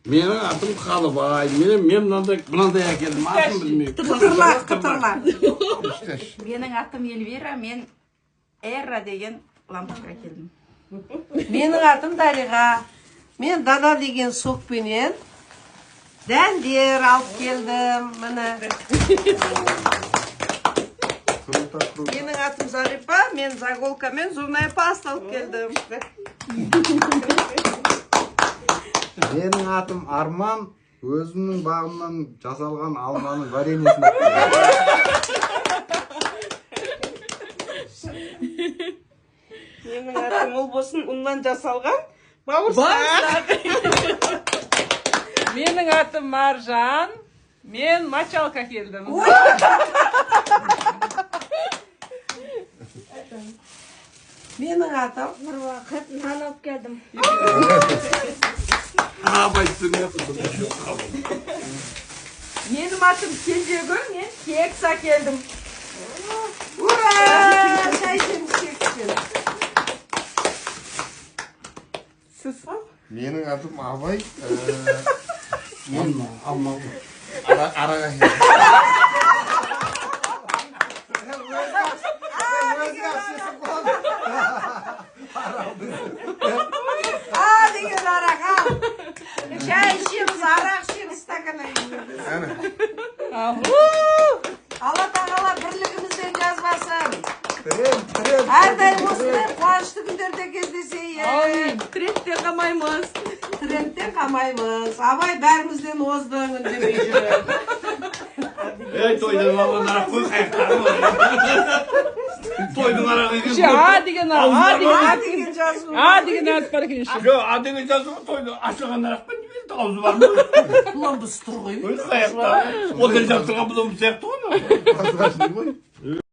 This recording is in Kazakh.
Менің атым Қалыбай. Мен мынандай әкелдім. Атын білмеймін. Тытырлар. Менің атым Эльвира, мен Эра деген лампочка әкелдім. Менің атым Дариға. Мен Дана деген соқпенен дәндер алып келдім. Міне. Менің атым Зарипа, мен заголка мен зубная паста алып келдім. Менің атым Арман, өзімнің бағымнан жасалған алманың вареньесін. Менің атым Ұлбосын, ұннан жасалған бауырсақ. Менің атым Маржан, мен мочалка келдім. Менің атым Нұрбақыт, нан алып келдім. Абай түсіне. Менің атым Кенжегүл, мен кекс әкелдім. Ура! Шай ішеміз кекспен. Сіз? Менің атым Абай, Алма. араға келдім. Деген араға. Шай ішеміз, арақ ішеміз, стакана ішеміз. Алла тағала бірлігімізден жазбасын. Әрдайым осындай қуанышты күндерде кездесейік. Трендте қамаймыз. Трендтен қамаймыз. Абай бәрімізден оздың үндемей жүріп. Тойдан алған арақ қой қаяқтағы. Тойдың арағы екен. А деген деген жазу. А деген ат бар екен. Жоқ, а деген жазу тойды ашылған арақпен немен аузы бар ма? Бұлан біз тұр ғой. Өзі қаяқтағы. Одан жабыстырған бұдан сияқты ғой.